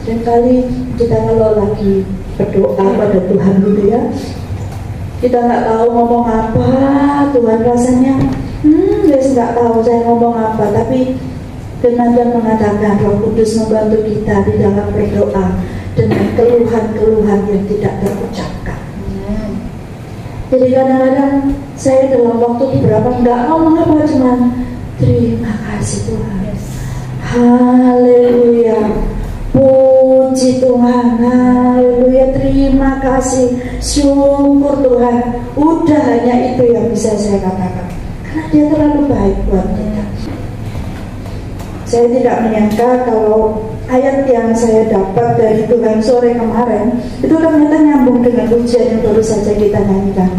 Seringkali kita kalau lagi berdoa pada Tuhan gitu ya, kita nggak tahu ngomong apa, Tuhan rasanya nggak tahu saya ngomong apa, tapi firman Tuhan mengatakan Roh Kudus membantu kita di dalam berdoa dengan keluhan-keluhan yang tidak terucapkan. Jadi kadang-kadang saya dalam waktu beberapa nggak ngomong apa, cuman terima kasih Tuhan, haleluya, puji Tuhan, haleluya, terima kasih, syukur Tuhan. Udah hanya itu yang bisa saya katakan, karena Dia terlalu baik buat kita. Saya tidak menyangka kalau ayat yang saya dapat dari Tuhan sore kemarin itu ternyata nyambung dengan ujian yang baru saja kita nyanyikan.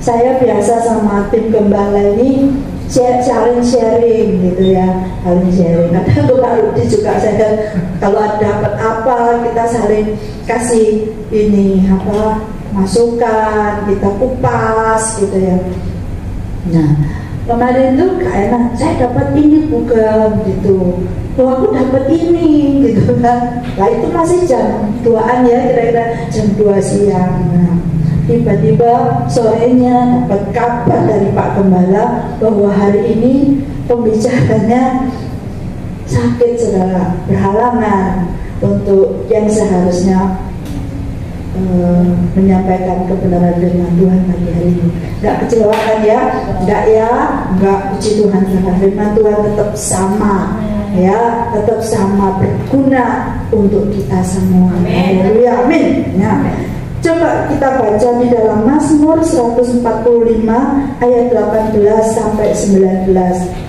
Saya biasa sama tim gembala ini saling sharing gitu ya, saling sharing. Kadang Pak Rudi juga saya kalau dapat apa kita saling kasih ini apa masukan, kita kupas gitu ya. Nah, kemarin itu enak, saya dapat ini bukan gitu, aku dapat ini gitu kan. Nah itu masih jam 2-an ya, kira-kira jam 2 siang. Nah, tiba-tiba sorenya dapat kabar dari Pak Gembala bahwa hari ini pembicaranya sakit, saudara, berhalangan untuk yang seharusnya menyampaikan kebenaran firman Tuhan pagi hari ini. Enggak kecewakan ya, enggak, puji Tuhan, karena firman Tuhan tetap sama ya, tetap sama berguna untuk kita semua. Haleluya, amin. Nah, coba kita baca di dalam Mazmur 145 ayat 18 sampai 19.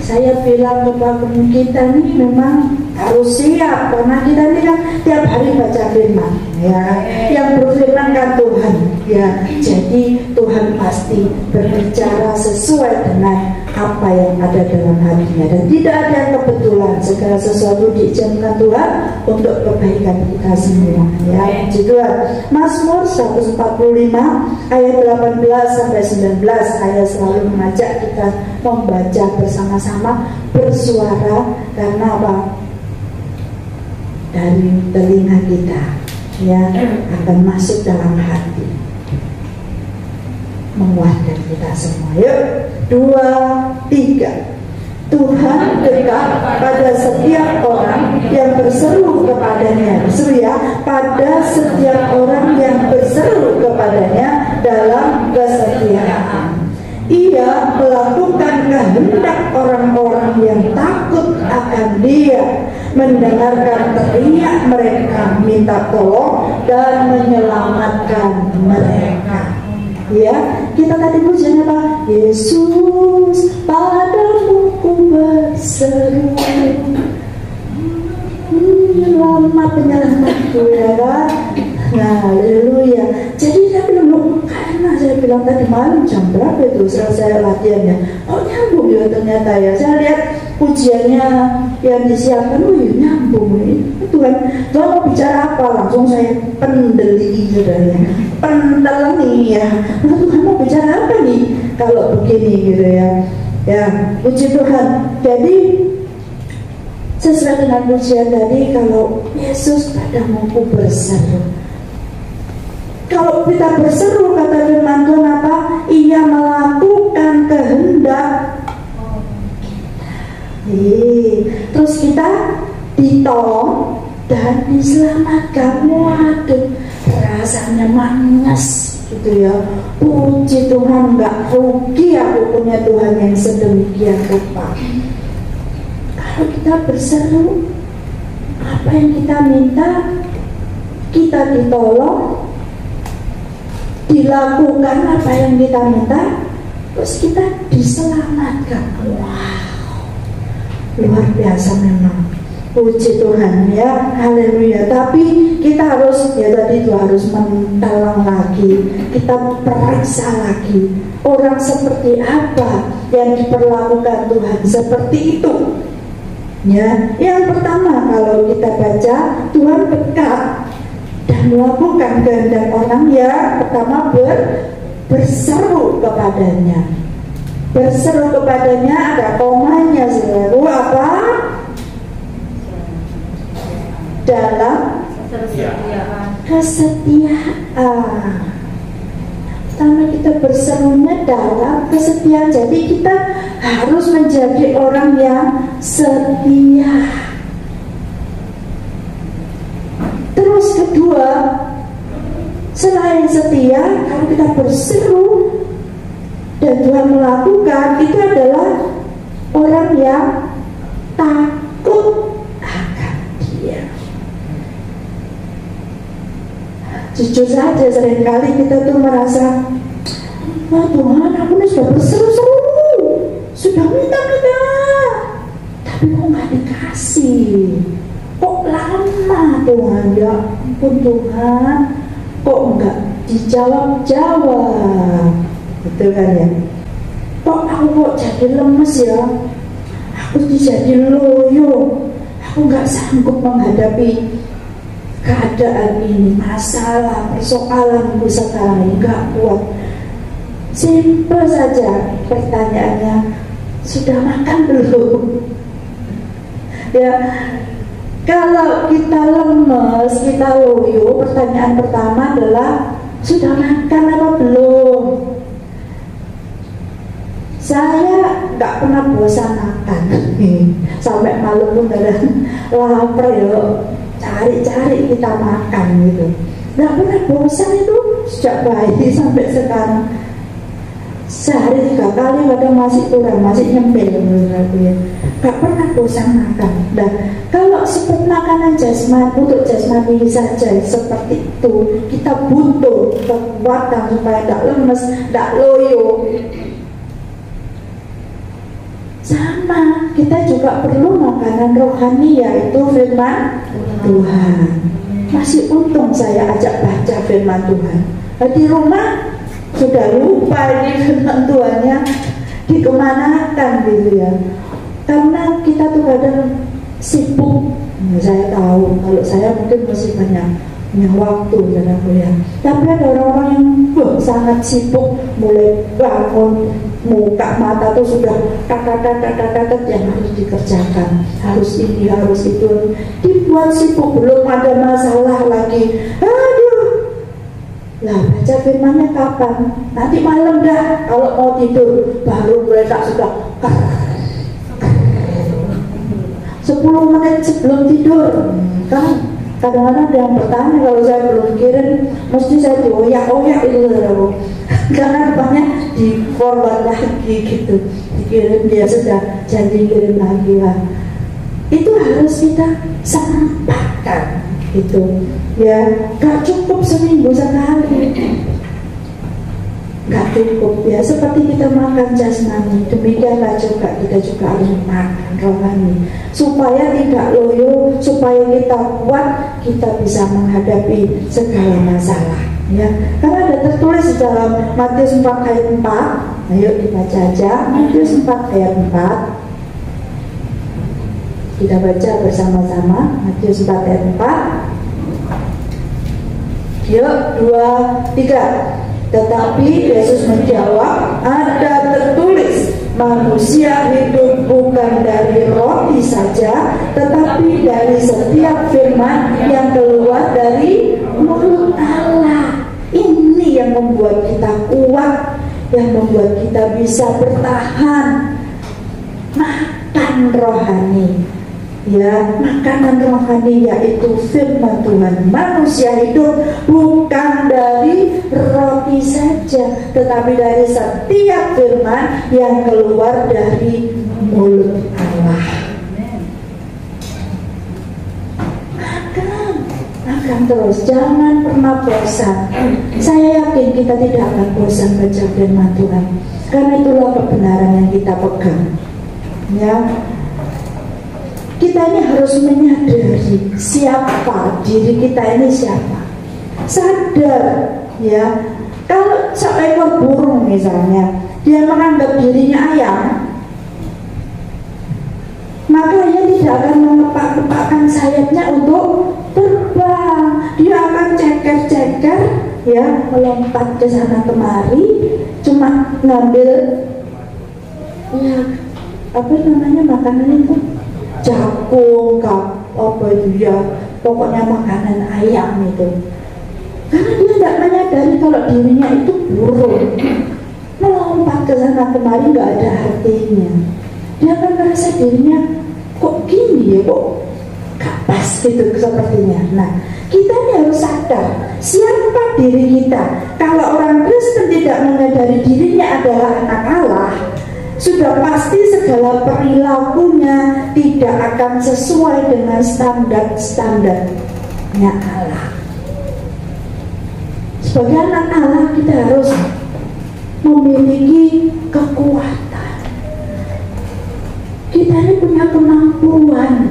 Saya bilang kepada kita ini memang harus siap, karena kita ini kan tiap hari baca firman ya, yang berfirman kan Tuhan ya. Jadi Tuhan pasti berbicara sesuai dengan apa yang ada dalam hatinya, dan tidak ada yang kebetulan, segala sesuatu diizinkan Tuhan untuk kebaikan kita semua ya. Puji Tuhan. Mazmur 145 ayat 18 sampai 19. Saya selalu mengajak kita membaca bersama-sama, bersuara, karena apa? Dari telinga kita ya akan masuk dalam hati, menguatkan kita semua. Yuk, 2, 3. Tuhan dekat pada setiap orang yang berseru kepadanya. Berseru ya, pada setiap orang yang berseru kepadanya dalam kesetiaan. Ia melakukan kehendak orang-orang yang takut akan Dia, mendengarkan teriak mereka minta tolong dan menyelamatkan mereka. Ya, kita tadi pujian apa? Yesus, padamu ku berseru, penyelamatku ya kan? Nah, haleluya. Jadi saya bilang, karena saya bilang tadi malam jam berapa itu selesai latihannya, oh nyambung ya ternyata ya. Saya lihat pujiannya yang disiapkan, oh ya nyambung ini. Tuhan mau bicara apa? Langsung saya pendeli saudara, penteleni ya. Nah, Tuhan mau bicara apa nih kalau begini gitu ya. Ya, puji Tuhan. Jadi sesuai dengan pujian tadi, kalau Yesus padamu ku berseru. Kalau kita berseru, kata firman Tuhan apa? Ia melakukan kehendak kita. Terus kita ditolong dan diselamatkan. Waduh, rasanya manis gitu ya. Puji Tuhan, gak rugi aku punya Tuhan yang sedemikian rupa. Kalau kita berseru, apa yang kita minta, kita ditolong, dilakukan apa yang kita minta, terus kita diselamatkan. Wow, luar biasa memang. Puji Tuhan ya, haleluya. Tapi kita harus, ya tadi itu harus mentelang lagi, kita periksa lagi orang seperti apa yang diperlakukan Tuhan seperti itu. Ya, yang pertama kalau kita baca, Tuhan dekat dan melakukan kehendak orang yang pertama berseru kepadanya. Berseru kepadanya ada komanya, selalu apa? dalam kesetiaan. Karena kita berserunya dalam kesetiaan, jadi kita harus menjadi orang yang setia. Terus kedua, selain setia, kalau kita berseru dan Tuhan melakukan, itu adalah orang yang takut akan Dia. Jujur saja, seringkali kita tuh merasa, wah Tuhan, aku ini sudah berseru-seru, sudah minta-minta, tapi kok nggak dikasih, kok lama Tuhan, ya ampun Tuhan, kok nggak dijawab-jawab, gitu kan ya? Kok aku kok jadi lemes ya, aku jadi loyo, aku nggak sanggup menghadapi keadaan ini, masalah, persoalanku sekarang ini nggak kuat. Simpel saja pertanyaannya, sudah makan belum? Ya, kalau kita lemes, kita loyo, pertanyaan pertama adalah sudah makan apa belum? Saya nggak pernah bosan makan, sampai malam pun ada lapar ya, cari-cari kita makan gitu. Nggak pernah bosan itu sejak bayi sampai sekarang. Sehari 3 kali kadang masih kurang, masih nyempil ya. Nggak pernah bosan makan. Nah, kalau seperti makanan jasmani, untuk jasmani saja seperti itu, kita butuh kekuatan supaya tidak lemes, tidak loyo. Sama, kita juga perlu makanan rohani, yaitu firman Tuhan. Masih untung saya ajak baca firman Tuhan. Di rumah sudah lupa ini firman Tuhannya dikemanakan gitu ya. Karena kita tuh kadang sibuk. Saya tahu kalau saya mungkin masih banyak waktu dalam kuliah. Tapi ada orang-orang yang sangat sibuk, mulai bangun muka mata tuh sudah kata-kata yang harus dikerjakan, harus ini, harus itu, dibuat sibuk, belum ada masalah lagi. Aduh, lah baca firmannya kapan? Nanti malam dah, kalau mau tidur baru mulai tak sudah 10 menit sebelum tidur kan. Kadang-kadang ada yang bertanya, kalau saya belum kirim, mesti saya dioyak-oyak itu karena rupanya di forward lagi gitu, dikirim, dia sudah janji kirim lagi lah. Itu harus kita sampaikan gitu ya, gak cukup seminggu sekali, gak cukup ya. Seperti kita makan jasmani, demikianlah juga kita juga harus makan rohani, supaya tidak loyo, supaya kita kuat, kita bisa menghadapi segala masalah ya. Karena ada tertulis di dalam Matius 4 ayat 4. Ayo dibaca aja Matius 4 ayat 4. Kita baca bersama-sama Matius 4 ayat 4. Yuk, 2, 3. Tetapi Yesus menjawab, ada tertulis, manusia hidup bukan dari roti saja, tetapi dari setiap firman yang keluar dari mulut Allah. Ini yang membuat kita kuat, yang membuat kita bisa bertahan. Makan rohani ya, makanan rohani yaitu firman Tuhan. Manusia hidup bukan dari roti saja, tetapi dari setiap firman yang keluar dari mulut Allah. Makan terus, jangan pernah bosan. Saya yakin kita tidak akan bosan baca firman Tuhan, karena itulah kebenaran yang kita pegang ya. Kita ini harus menyadari siapa diri kita ini, siapa. Sadar ya. Kalau seekor burung misalnya, dia menganggap dirinya ayam, maka dia tidak akan mengepak-kepakkan sayapnya untuk terbang. Dia akan ceker-ceker ya, melompat ke sana kemari, cuma ngambil ya, apa namanya makanan itu, jagung, apa itu ya, pokoknya makanan ayam itu. Karena dia tidak menyadari kalau dirinya itu buruk, melompat ke sana kemari nggak ada artinya. Dia akan merasa dirinya kok gini ya, kok gak pas gitu sepertinya. Nah, kita ini harus sadar siapa diri kita. Kalau orang Kristen tidak menyadari dirinya adalah anak Allah, sudah pasti segala perilakunya tidak akan sesuai dengan standar-standarnya Allah. Sebagai anak Allah kita harus memiliki kekuatan. Kita ini punya kemampuan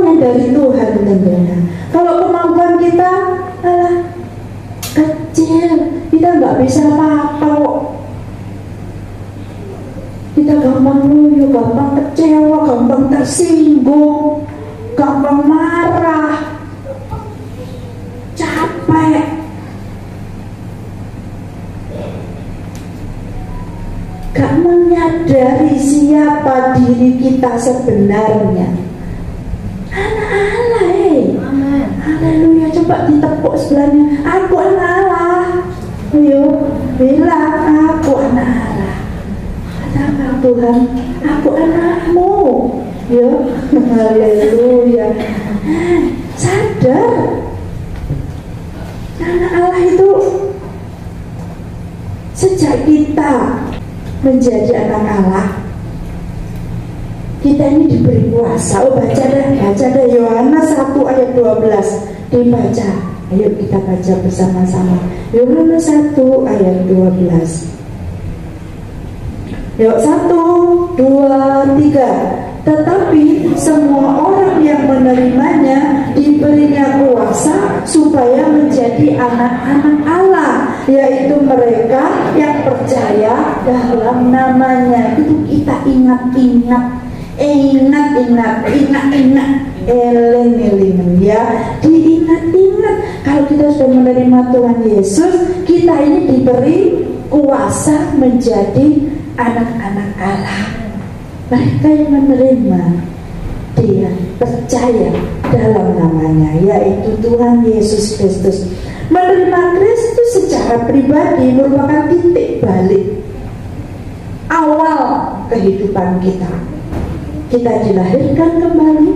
yang dari Tuhan tentunya. Kalau kemampuan kita adalah kecil, kita nggak bisa apa-apa kok. Kita gampang loyo, gampang kecewa, gampang tersinggung, gampang marah, capek. Gak menyadari siapa diri kita sebenarnya. Anak Allah, haleluya. Coba ditepuk sebelahnya. Aku anak Allah. Ayo, bilang aku anak Allah. Katakan Tuhan, aku anakmu. Yo, haleluya. Sadar, anak Allah itu sejak kita menjadi anak Allah, kita ini diberi kuasa. Baca deh Yohanes 1 ayat 12. Dibaca. Ayo kita baca bersama-sama. Yohanes 1 ayat 12. Yuk, 1, 2, 3. Tetapi semua orang yang menerimanya diberinya kuasa supaya menjadi anak-anak Allah, yaitu mereka yang percaya dalam namanya. Itu kita ingat-ingat, eling ya, diingat-ingat. Kalau kita sudah menerima Tuhan Yesus, kita ini diberi kuasa menjadi anak-anak Allah. Mereka yang menerima Dia, percaya dalam namanya, yaitu Tuhan Yesus Kristus. Menerima Kristus secara pribadi merupakan titik balik awal kehidupan kita. Kita dilahirkan kembali,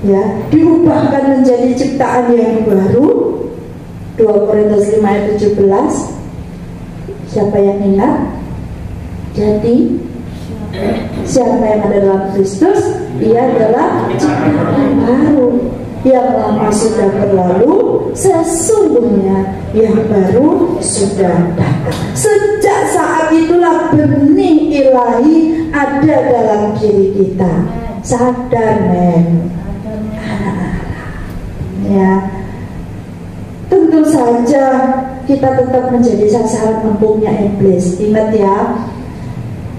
ya, diubahkan menjadi ciptaan yang baru. 2 Korintus 5 ayat 17. Siapa yang ingat? Jadi siapa yang ada dalam Kristus, ia adalah ciptaan yang baru. Yang lama sudah berlalu, sesungguhnya yang baru sudah datang. Sejak saat itulah benih ilahi ada dalam diri kita. Sadar men, ya. Tentu saja kita tetap menjadi sasaran empuknya iblis. Ingat ya,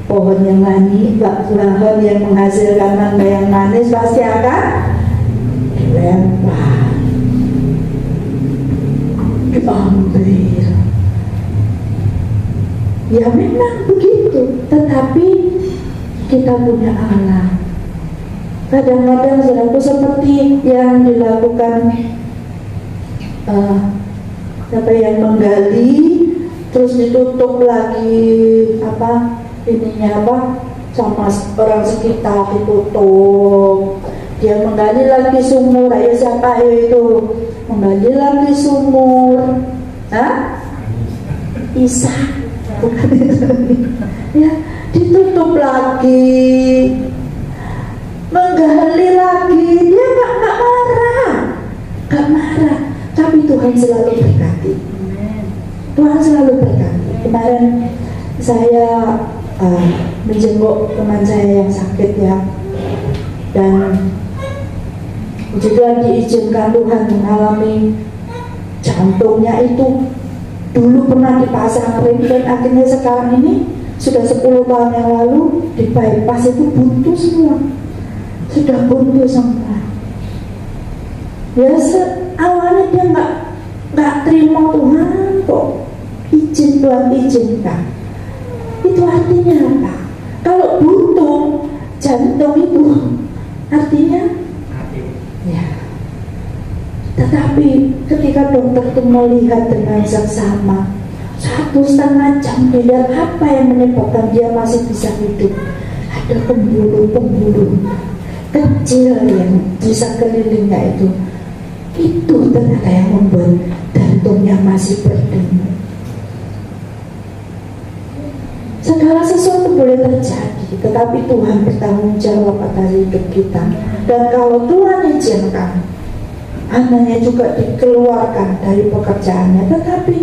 pohon yang manis, pohon yang menghasilkan mangga yang manis pasti akan dilempar, diambil. Ya memang begitu, tetapi kita punya Allah. Kadang-kadang saudaraku, seperti yang dilakukan yang menggali terus ditutup lagi sama orang sekitar, ditutup. Dia menggali lagi sumur. Ayo siapa itu menggali lagi sumur? Isa, bukan itu. Ya, ditutup lagi, menggali lagi. Dia nggak marah, tapi Tuhan selalu berkati. Tuhan selalu berkati. Kemarin saya menjenguk teman saya yang sakit ya, dan juga diizinkan Tuhan mengalami jantungnya itu dulu pernah dipasang ring, dan akhirnya sekarang ini sudah 10 tahun yang lalu di bypass itu buntu semua, sudah buntu semua. Ya awalnya dia nggak terima Tuhan, kok izin Tuhan izinkan. Itu artinya apa? Kalau buntu jantung itu artinya Tetapi ketika dokter itu melihat dengan seksama 1,5 jam dilihat apa yang menyebabkan dia masih bisa hidup, ada pembuluh-pembuluh kecil yang di sekelilingnya itu ternyata yang membuat jantungnya masih berdenyut. Segala sesuatu boleh terjadi, tetapi Tuhan bertanggung jawab atas hidup kita. Dan kalau Tuhan izinkan anaknya juga dikeluarkan dari pekerjaannya, tetapi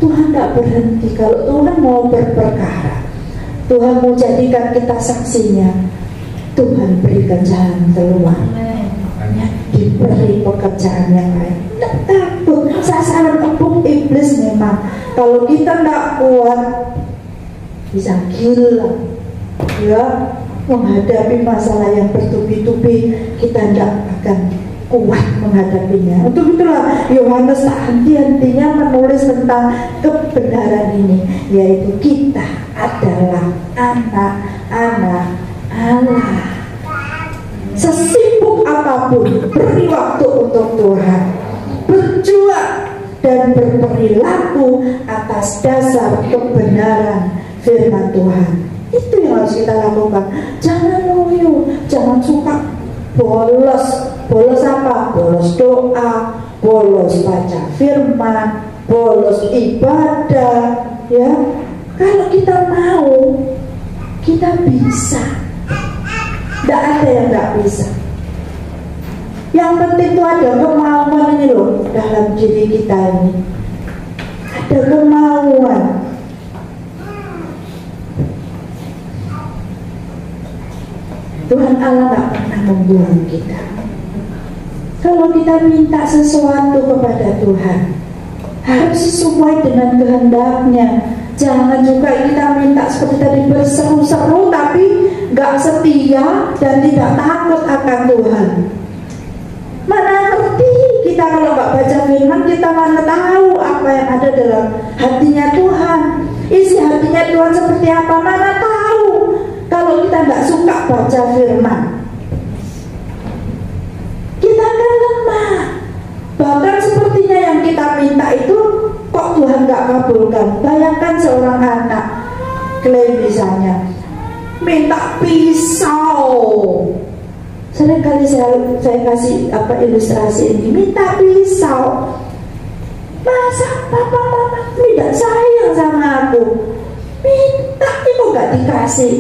Tuhan tidak berhenti. Kalau Tuhan mau berperkara, Tuhan mau jadikan kita saksinya, Tuhan berikan jalan keluar, ya, diberi pekerjaan yang lain. Tidak takut, sasaran empuk iblis memang. Kalau kita tidak kuat, bisa gila, ya, menghadapi masalah yang bertubi-tubi. Kita tidak akan kuat menghadapinya. Untuk itulah Yohanes tak henti-hentinya menulis tentang kebenaran ini, yaitu kita adalah anak-anak Allah. Sesibuk apapun, beri waktu untuk Tuhan, berjuang dan berperilaku atas dasar kebenaran firman Tuhan. Itu yang harus kita lakukan. Jangan loyo, jangan suka bolos. Bolos apa? Bolos doa, bolos baca firman, bolos ibadah, ya. Kalau kita mau, kita bisa. Tidak ada yang tidak bisa. Yang penting itu ada kemauan ini loh dalam diri kita ini. Ada kemauan. Tuhan Allah tidak pernah membuang kita. Kalau kita minta sesuatu kepada Tuhan, harus sesuai dengan kehendaknya. Jangan juga kita minta seperti tadi berseru-seru tapi gak setia dan tidak takut akan Tuhan. Mana ngerti kita kalau gak baca firman, kita mana tahu apa yang ada dalam hatinya Tuhan. Isi hatinya Tuhan seperti apa, mana tahu. Kalau kita gak suka baca firman, kita akan lemah. Bahkan sepertinya yang kita minta itu kok Tuhan gak kabulkan. Bayangkan seorang anak klaim misalnya minta pisau. Seringkali saya kasih ilustrasi ini, minta pisau. Masa papa mama tidak sayang sama aku, minta itu gak dikasih,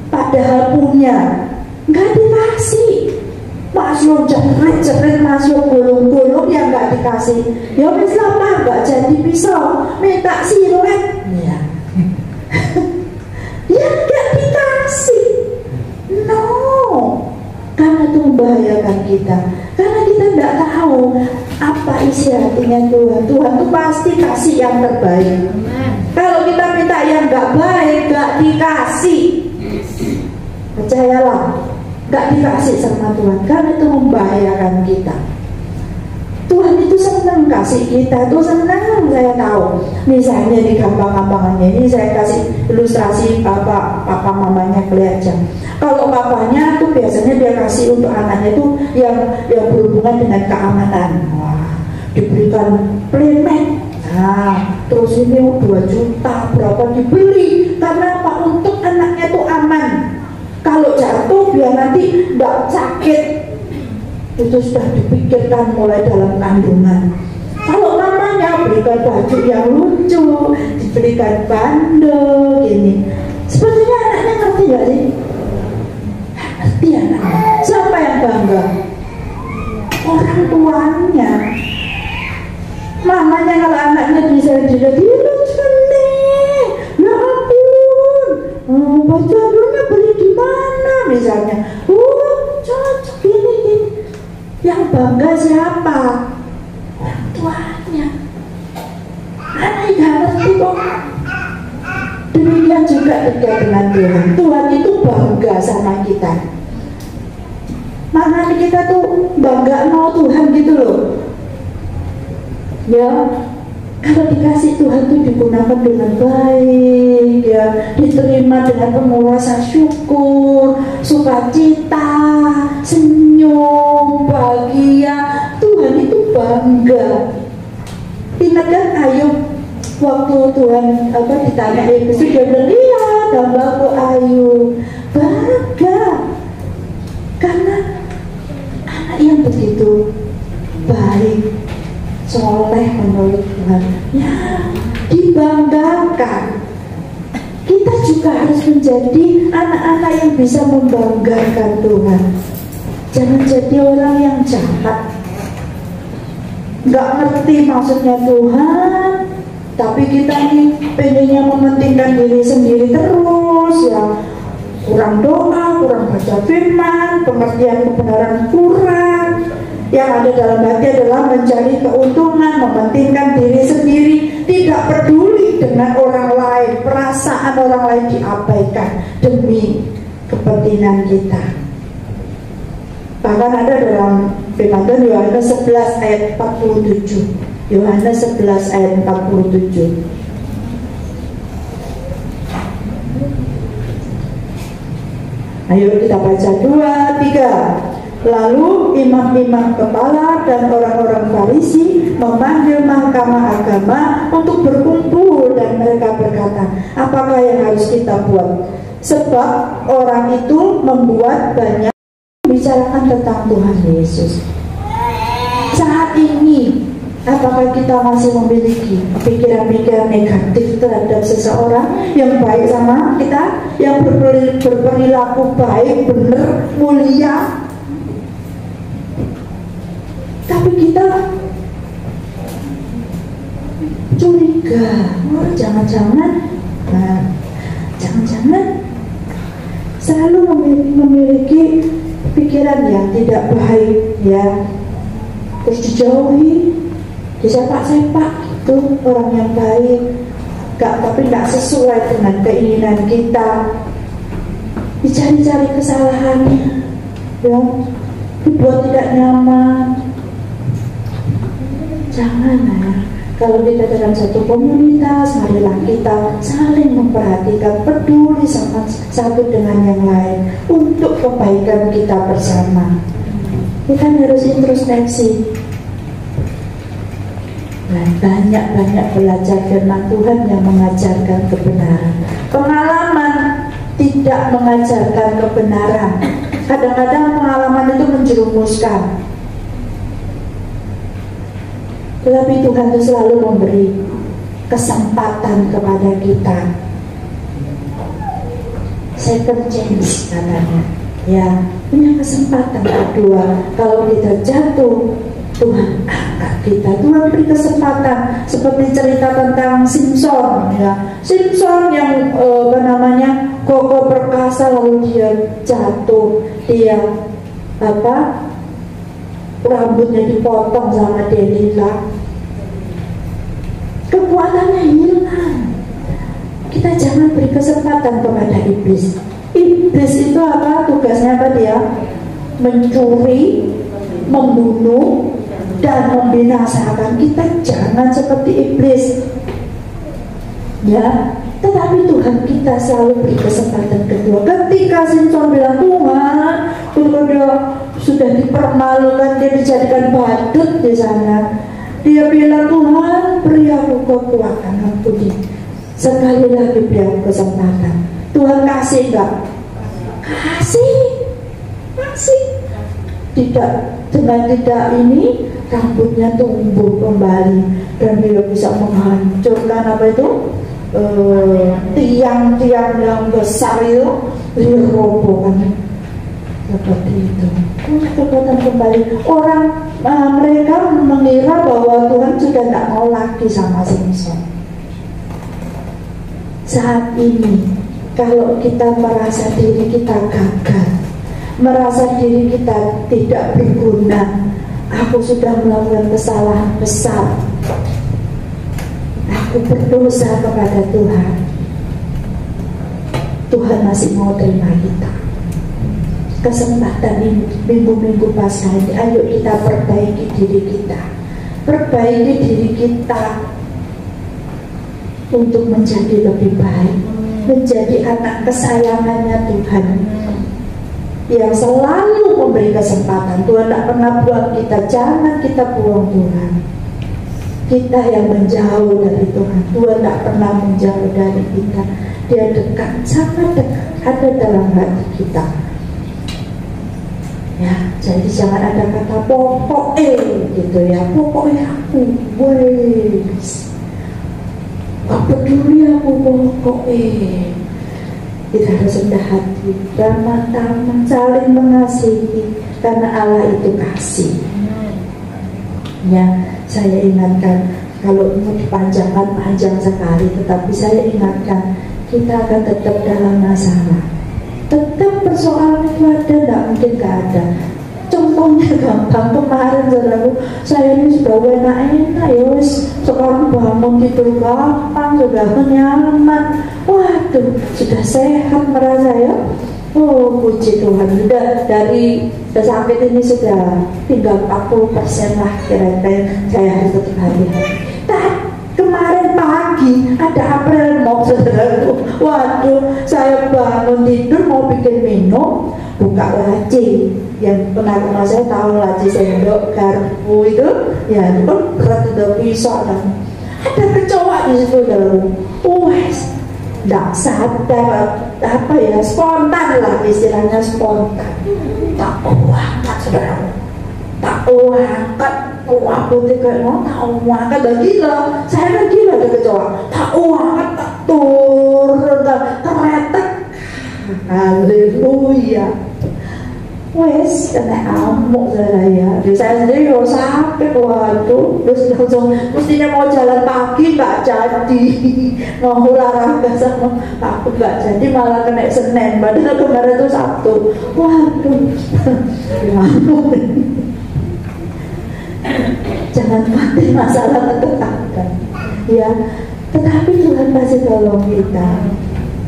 padahal punya, gak dikasih. Masuk jerit-jerit, masuk gulung-gulung yang gak dikasih. Ya wis lah, gak jadi pisau, minta silet. Ya. Ya gak dikasih. No, karena itu membahayakan kita. Karena kita tidak tahu apa isi hatinya Tuhan. Tuhan itu pasti kasih yang terbaik. Kalau kita minta yang gak baik, gak dikasih. Percayalah, gak dikasih sama Tuhan, karena itu membahayakan kita. Tuhan itu senang kasih kita, itu senang, saya tahu. Misalnya di gampang-gampangannya ini saya kasih ilustrasi papa mamanya kelihatan. Kalau papanya tuh biasanya dia kasih untuk anaknya itu yang berhubungan dengan keamanan. Wah, diberikan playmat. Nah, terus ini 2 juta berapa dibeli, karena apa? Untuk anaknya itu aman. Kalau jatuh biar nanti tidak sakit. Itu sudah dipikirkan mulai dalam kandungan. Kalau mamanya berikan baju yang lucu, diberikan bandel gini, sepertinya anaknya ngerti gak sih? Ngerti anaknya. Siapa yang bangga? Orang tuanya. Mamanya kalau anaknya bisa dilihat, lucu nih, ya ampun, bajunya beli di mana misalnya? Cocok ini. Yang bangga siapa? Orang tuanya. Anak yang ngerti kok. Demikian juga dekat dengan Tuhan. Tuhan itu bangga sama kita. Makanya kita tuh bangga mau Tuhan gitu loh. Ya, kalau dikasih Tuhan tuh digunakan dengan baik, ya, diterima dengan penuh rasa syukur, sukacita, senyum, bahagia. bangga. Ingat kan Ayub waktu Tuhan ditanya itu dia bilang, lihat hambaku Ayub, bangga karena anak yang begitu baik, soleh menurut Tuhan, ya dibanggakan. Kita juga harus menjadi anak-anak yang bisa membanggakan Tuhan. Jangan jadi orang yang jahat, nggak ngerti maksudnya Tuhan, tapi kita nih pengennya mementingkan diri sendiri terus, ya kurang doa, kurang baca firman, pengertian kebenaran kurang. Yang ada dalam hati adalah mencari keuntungan, mementingkan diri sendiri, tidak peduli dengan orang lain, perasaan orang lain diabaikan demi kepentingan kita. Bahkan ada dalam firman Tuhan Yohanes 11 ayat 47. Yohanes 11 ayat 47. Ayo kita baca 2, 3. Lalu imam-imam kepala dan orang-orang Farisi memanggil mahkamah agama untuk berkumpul, dan mereka berkata, apakah yang harus kita buat? Sebab orang itu membuat banyak membicarakan tentang Tuhan Yesus. Saat ini apakah kita masih memiliki pikiran-pikiran negatif terhadap seseorang yang baik sama kita, yang berperilaku baik, benar, mulia? Tapi kita curiga, jangan-jangan selalu memiliki pikiran yang tidak baik, ya, terus dijauhi, disepak-sepak itu orang yang baik, tapi nggak sesuai dengan keinginan kita, dicari-cari kesalahannya, ya, dibuat tidak nyaman. Jangan, ya. Kalau kita dalam satu komunitas, marilah kita saling memperhatikan, peduli sama satu dengan yang lain untuk kebaikan kita bersama. Kita harus introspeksi dan banyak-banyak belajar firman Tuhan yang mengajarkan kebenaran. Pengalaman tidak mengajarkan kebenaran. Kadang-kadang pengalaman itu menjerumuskan. Tetapi Tuhan itu selalu memberi kesempatan kepada kita, second chance katanya, ya, punya kesempatan kedua. Kalau kita jatuh, Tuhan angkat kita, Tuhan beri kesempatan. Seperti cerita tentang Simpson, ya, Simpson yang kokoh perkasa, lalu dia jatuh, dia rambutnya dipotong sama Delila, kekuatannya hilang. Kita jangan beri kesempatan kepada iblis. Iblis itu apa? Tugasnya apa dia? Mencuri, membunuh, dan membinasakan. Kita jangan seperti iblis, ya. Tetapi Tuhan kita selalu beri kesempatan kedua. Ketika Simpson bilang, Tuhan, dia sudah dipermalukan, dia dijadikan badut di sana, dia bilang, Tuhan, beri aku kekuatan, ampuni. Sekali lagi beri aku kesempatan. Tuhan kasih enggak? Kasih. Tidak, dengan tidak ini rambutnya tumbuh kembali dan dia bisa menghancurkan tiang-tiang yang besar itu, dia robohkan seperti itu. Punya kekuatan kembali. Mereka mengira bahwa Tuhan sudah tidak mau lagi sama Simpson. Saat ini, kalau kita merasa diri kita gagal, merasa diri kita tidak berguna, aku sudah melakukan kesalahan besar, aku berdosa kepada Tuhan, Tuhan masih mau terima kita. Kesempatan ini, minggu-minggu Paskah ini, ayo kita perbaiki diri kita, perbaiki diri kita untuk menjadi lebih baik, menjadi anak kesayangannya Tuhan yang selalu memberi kesempatan. Tuhan tidak pernah buang kita, jangan kita buang Tuhan. kita yang menjauh dari Tuhan. Tuhan tidak pernah menjauh dari kita. Dia dekat, sangat dekat, ada dalam hati kita. Ya, jadi jangan ada kata pokoknya gitu ya, pokoknya aku, wes, gak peduli aku pokoknya. Kita harus rendah hati, ramah-tamah, saling mengasihi, karena Allah itu kasih. Ya, saya ingatkan, kalau mau dipanjangkan panjang sekali, tetapi saya ingatkan kita akan tetap dalam masalah. Tetap persoalan itu ada, tidak mungkin gak ada. Contohnya gampang, kemarin saudaraku, saya ini sudah enak-enak ya wis, sekarang bangun tidur gampang, sudah nyaman, waduh, sudah sehat merasa ya. Oh puji Tuhan, sudah dari sakit ini sudah tinggal 40% lah kira-kira. Saya harus tetap hati-hati. Kemarin pagi ada April Mop saudaraku. Waduh, saya bangun tidur mau bikin minum, buka laci. Yang pernah rumah saya tahu laci sendok garpu itu, ya itu kan berat, itu pisau dan ada kecoa di situ saudaraku. Tidak sadar, apa ya, spontan lah istilahnya, spontan. Tak angkat saudaraku, tak angkat. Aku tidak mau tahu angkat, dan gila, saya kan gila ada kecoa. Tak angkat, tak turun, teretek. Haleluya. Wes, kena amuk saya. Saya sendiri kalau sakit, waduh, terus langsung mestinya mau jalan pagi nggak jadi, mau olahraga sama aku nggak jadi, malah kena Senin. Padahal kemarin itu Sabtu. Waduh, amuk. Jangan mati, masalah tetap ada. Ya, tetapi Tuhan pasti tolong kita.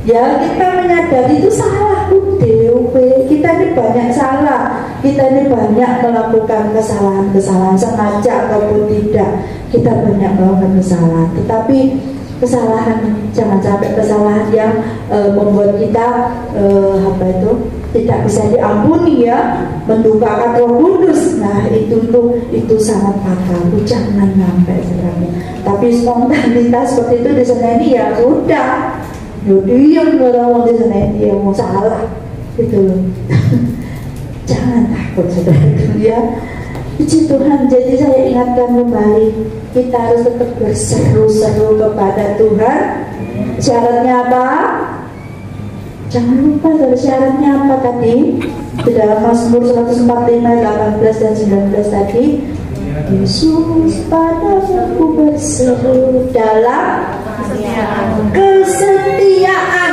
Ya, kita menyadari itu salah DOP. Kita ini banyak salah. Kita ini banyak melakukan kesalahan-kesalahan, sengaja ataupun tidak. Kita banyak melakukan kesalahan. Tetapi kesalahan, jangan sampai kesalahan yang membuat kita tidak bisa diampuni ya, mendukakan Roh Kudus. Nah, itu sangat fatal. Jangan sampai sebenarnya. Tapi spontanitas seperti itu di sana ini ya sudah. Diam orang di sana dia mau salah gitu loh. Jangan takut saudara ya. Puji Tuhan. Jadi saya ingatkan kembali, kita harus tetap berseru-seru kepada Tuhan. Syaratnya apa? Jangan lupa dari syaratnya apa tadi? Di dalam Mazmur 145, 18 dan 19 tadi, Yesus padaku berseru dalam kesetiaan.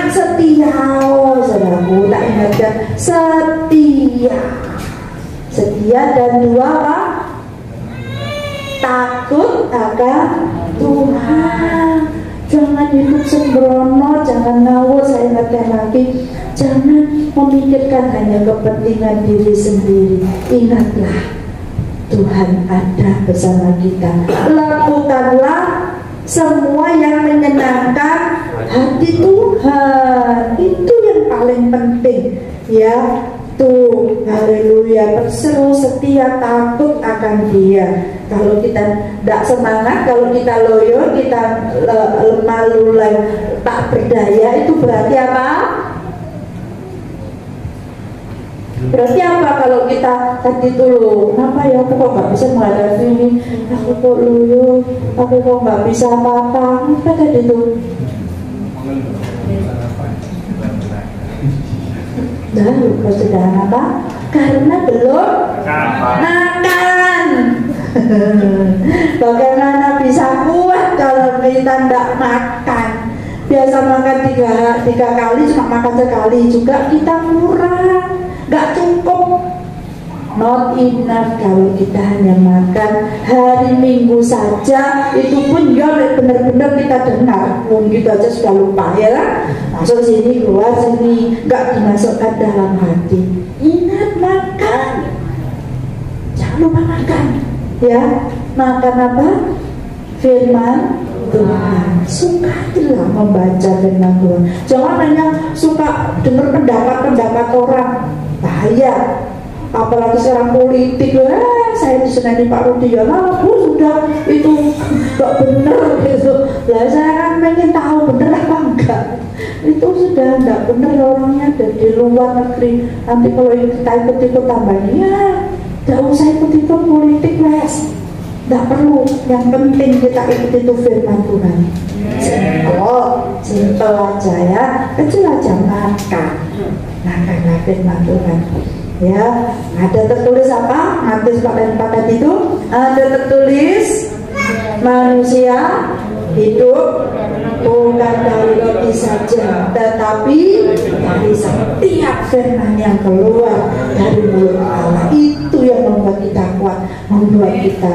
Setia, oh saudaraku, tak ingatkan setia dan dua apa? Takut akan Tuhan. Jangan hidup sembrono, jangan ngawur. Saya ingatkan lagi, jangan memikirkan hanya kepentingan diri sendiri. Ingatlah, Tuhan ada bersama kita. Lakukanlah semua yang menyenangkan hati Tuhan. Itu yang paling penting ya. Tuh, haleluya, berseru, setia, takut akan Dia. Kalau kita tidak semangat, kalau kita loyo, kita lemah lulai, tak berdaya, itu berarti apa? Berarti apa kalau kita tadi dulu, kenapa ya aku kok nggak bisa menghadapi ini, aku kok loyo, aku kok nggak bisa apa-apa, apa tadi tuh? Lalu kesediaan apa? Karena belum makan. Bagaimana bisa kuat kalau kita tidak makan? Biasa makan tiga kali, cuma makan sekali juga kita kurang, nggak cukup. Not enough kalau kita hanya makan hari Minggu saja, itu pun ya benar-benar kita dengar, gitu aja sudah lupa ya lah. Masuk sini, keluar sini, nggak dimasukkan dalam hati. Ingat makan, jangan lupa makan ya. Makan apa? Firman Tuhan. Sukailah membaca firman Tuhan. Jangan hanya suka dengar pendapat-pendapat orang, bahaya. Apalagi sekarang politik, saya disenani Pak Rudi ya, sudah itu kok bener gitu. Lah saya kan pengen tahu bener apa enggak. Itu sudah enggak bener, orangnya ada di luar negeri. Nanti kalau kita ikut-ikut tambahnya, ya enggak usah ikut-ikut politik wes, enggak perlu. Yang penting kita ikut itu firman Tuhan. Simple aja ya, kecil aja makan firman Tuhan. Ya, ada tertulis apa? Matius 4:4 itu ada tertulis manusia hidup bukan dari roti saja, tetapi dari setiap firman yang keluar dari mulut Allah. Itu yang membuat kita kuat, membuat kita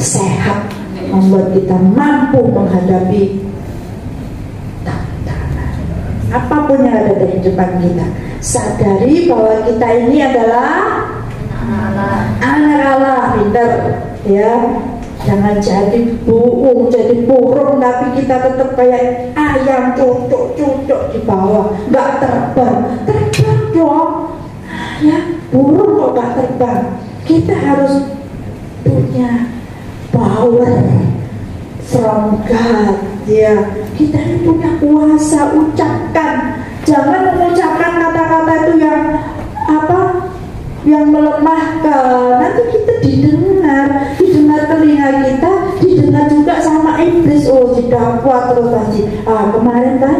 sehat, membuat kita mampu menghadapi tantangan apapun yang ada di depan kita. Sadari bahwa kita ini adalah anak Allah, pintar ya. Jangan jadi burung, jadi burung, tapi kita tetap kayak ayam cucuk di bawah, nggak terbang dong. Ya, burung kok nggak terbang. Kita harus punya power from God, ya. Kita ini punya kuasa. Ucapkan, jangan mengucapkan kata-kata itu yang yang melemahkan. Nanti kita didengar telinga kita, didengar juga sama iblis. Oh, tidak kuat terus tadi. Kemarin kan,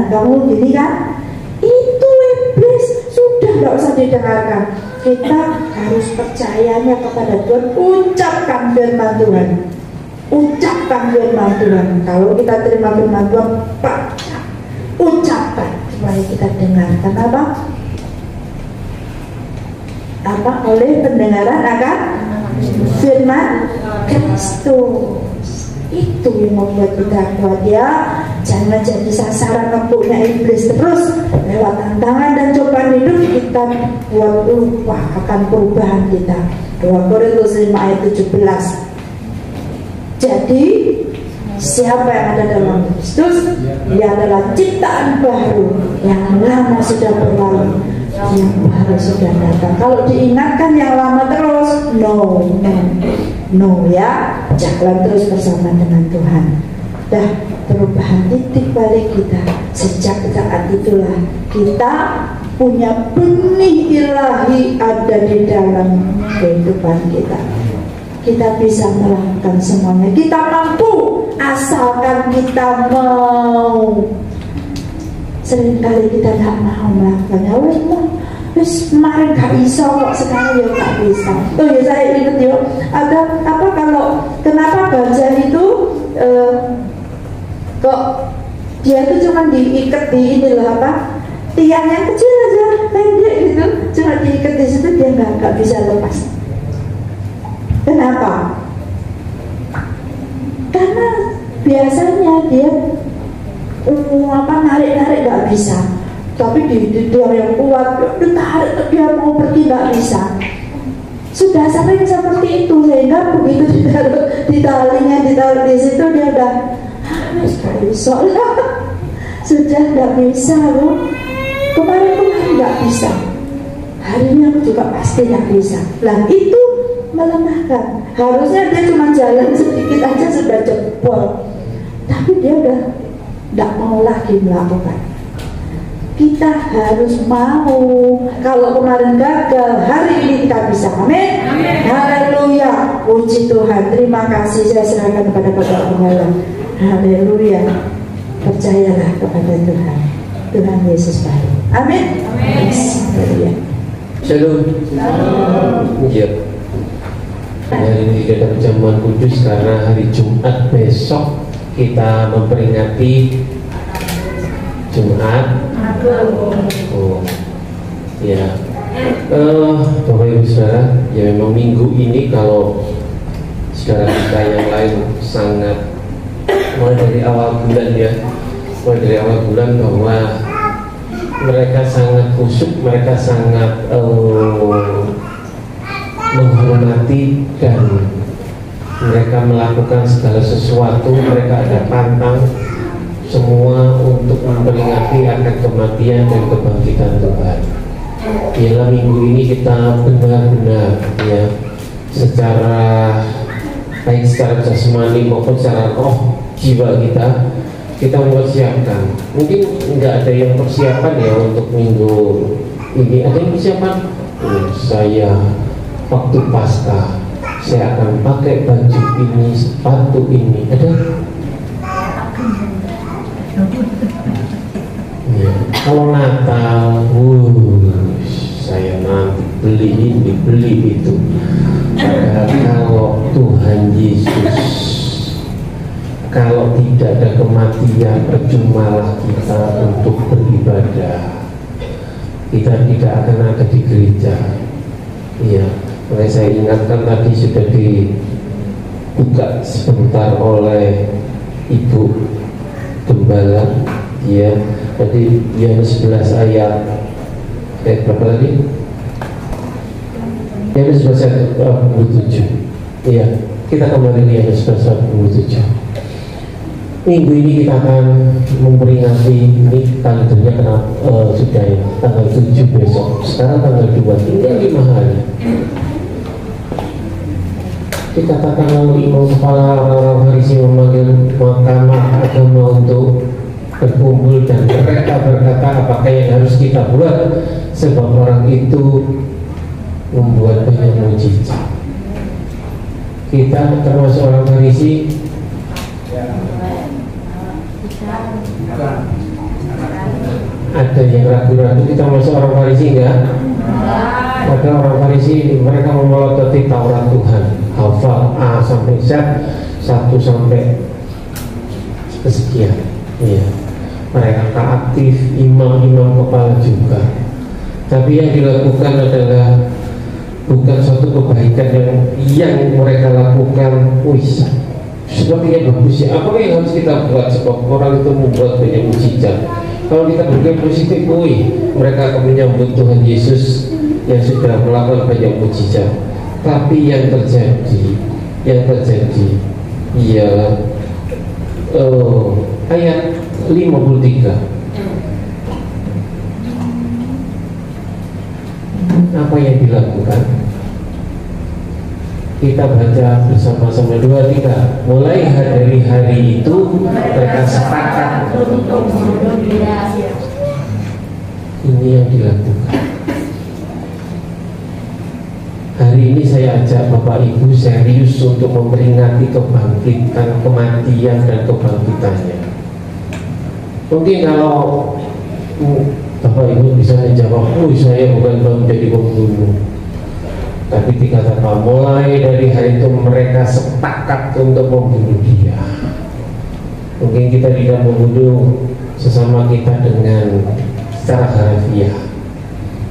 kamu gini kan? Itu iblis, sudah nggak usah didengarkan. Kita harus percayanya kepada Tuhan. Ucapkan firman Tuhan. Ucapkan firman Tuhan. Kalau kita terima firman Tuhan, baca, ucapkan supaya kita dengar. Kenapa? Oleh pendengaran akan firman Kristus. Itu yang membuat kita kuat ya. Jangan jadi sasaran empuknya iblis terus. Lewat tantangan dan cobaan hidup kita buat lupa akan perubahan kita. 2 Korintus 5 ayat 17. Jadi siapa yang ada dalam Kristus, dia adalah ciptaan baru. Yang lama sudah berlalu, yang baru sudah datang. Kalau diingatkan yang lama terus, no ya. Jalan terus bersama dengan Tuhan. Dah perubahan titik balik kita. Sejak saat itulah kita punya benih ilahi ada di dalam kehidupan kita. Kita bisa melakukan semuanya. Kita mampu asalkan kita mau. Seringkali kita tidak mau melakukannya. Kemarin gak bisa kok, sekarang ya gak bisa. Oh ya, saya ingat ya, ada apa kalau kenapa gajah itu kok dia itu cuma diikat di ini loh tiang yang kecil aja, pendek gitu, cuma diikat di situ, dia nggak bisa lepas. Kenapa? Karena biasanya dia narik-narik nggak bisa. Tapi di tiang yang kuat, ditarik dia mau pergi nggak bisa. Sudah sering seperti itu, sehingga begitu ditarik di situ dia udah nggak bisa lah. Sudah nggak bisa loh. Kemarin nggak bisa. Hari ini aku juga pasti nggak bisa. Lah itu melemahkan. Harusnya dia cuma jalan sedikit aja sudah jebol. Tapi dia udah nggak mau lagi melakukan. Kita harus mau. Kalau kemarin gagal, hari ini kita bisa. Amin. Haleluya. Puji Tuhan. Terima kasih. Saya serahkan kepada Bapak Penggalang. Haleluya. Percayalah kepada Tuhan. Tuhan Yesus baik. Amin. Haleluya. Shalom. Iya. Hari ini tidak ada perjamuan kudus karena hari Jumat besok kita memperingati Jumat. Oh, ya. Bapak Ibu Saudara, ya memang minggu ini kalau saudara kita yang lain sangat mulai dari awal bulan bahwa mereka sangat khusyuk, mereka sangat menghormati dan mereka melakukan segala sesuatu, mereka ada pantang semua untuk memperingati akan kematian dan kebangkitan Tuhan. Dalam minggu ini kita benar-benar ya secara baik secara jasmani maupun secara roh jiwa kita mempersiapkan. Mungkin nggak ada yang persiapan ya untuk minggu ini. Ada yang persiapan? Saya waktu pasca saya akan pakai baju ini, sepatu ini. Ada? Ya. Kalau Natal, saya nanti beli ini, beli itu. Padahal kalau Tuhan Yesus, kalau tidak ada kematian, percumalah kita untuk beribadah. Kita tidak akan ada di gereja. Iya, makanya saya ingatkan tadi sudah dibuka sebentar oleh Ibu Gembala. Ya, tadi Yohanes 11 ayat berapa tadi? Yohanes 11 ayat 27. Iya, kita kembali ke Yohanes 11 ayat 27. Minggu ini kita akan memperingati, ini kalendernya sudah ya, tanggal 7 besok. Sekarang tanggal 2, tinggal 5 hari. Dikatakan lalu imam kepala orang-orang Farisi memanggil mahkamah agama untuk berkumpul dan mereka berkata, apakah yang harus kita buat sebab orang itu membuat banyak mujizat. Kita termasuk orang Farisi. Ada yang ragu-ragu kita masuk orang Farisi enggak? Ada orang Farisi, mereka memelototi Taurat Tuhan, hafal A sampai Z, 1 sampai kesekian. Iya. Mereka aktif, imam-imam kepala juga. Tapi yang dilakukan adalah bukan suatu kebaikan yang mereka lakukan. Sepertinya bagus ya. Apa yang harus kita buat sebab orang itu membuat banyak mujizat? Kalau kita berpikir positif, mereka akan menyambut Tuhan Yesus yang sudah melakukan banyak mujizat. Tapi yang terjadi ialah ayat 53. Apa yang dilakukan? Kita baca bersama-sama 2, 3. Mulai dari hari itu mereka sepakat untuk membunuh dia. Ini yang dilakukan. Hari ini saya ajak Bapak Ibu serius untuk memperingati kebangkitan, kematian dan kebangkitannya. Mungkin kalau Bapak Ibu bisa menjawab, saya bukan menjadi pembunuh. Tapi dikatakan mulai dari hari itu mereka sepakat untuk membunuh dia. Mungkin kita tidak membunuh sesama kita dengan secara harfiah,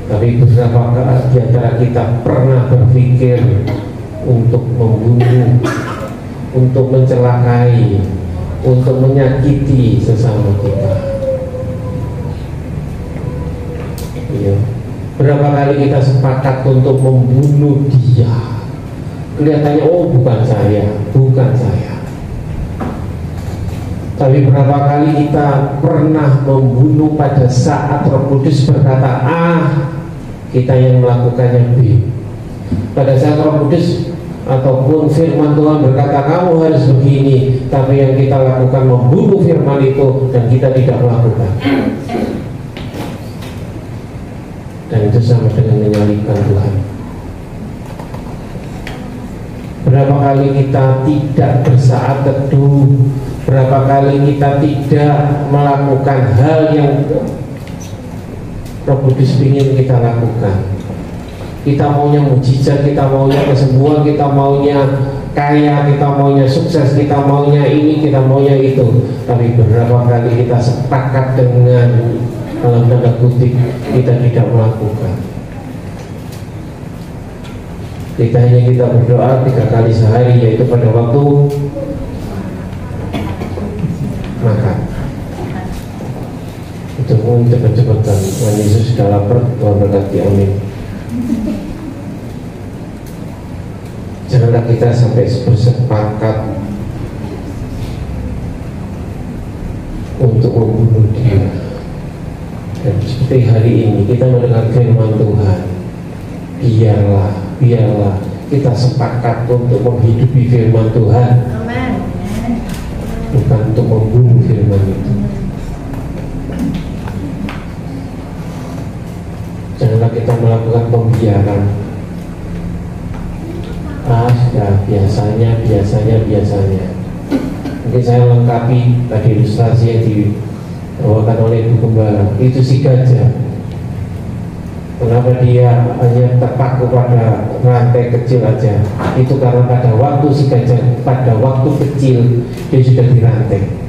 tapi beberapa di antara kita pernah berpikir untuk membunuh, untuk mencelakai, untuk menyakiti sesama kita. Ya. Berapa kali kita sepakat untuk membunuh dia? Kelihatannya bukan saya. Tapi berapa kali kita pernah membunuh pada saat Roh Kudus berkata A, kita yang melakukannya B. Pada saat Roh Kudus ataupun firman Tuhan berkata kamu harus begini, tapi yang kita lakukan membunuh firman itu dan kita tidak melakukan. Dan itu sama dengan menyalibkan Tuhan. Berapa kali kita tidak bersaat teduh, berapa kali kita tidak melakukan hal yang Roh Kudus ingin kita lakukan. Kita maunya mujizat, kita maunya kesembuhan, kita maunya kaya, kita maunya sukses, kita maunya ini, kita maunya itu. Tapi berapa kali kita sepakat dengan dalam tanda kutip kita tidak melakukan. Kita hanya berdoa 3 kali sehari, yaitu pada waktu makan. Itu pun cepat-cepatan. Tuhan Yesus sudah lapar, Tuhan berkati, amin. Janganlah kita sampai bersepakat untuk membunuh dia. Dan seperti hari ini kita mendengar firman Tuhan, biarlah kita sepakat untuk menghidupi firman Tuhan, bukan untuk membunuh firman itu. Janganlah kita melakukan pembiaran. Biasanya. Mungkin saya lengkapi tadi ilustrasi yang dibawakan oleh Ibu Gembala. Itu si gajah. Kenapa dia hanya terpaku pada rantai kecil aja? Itu karena pada waktu si gajah, pada waktu kecil dia sudah dirantai.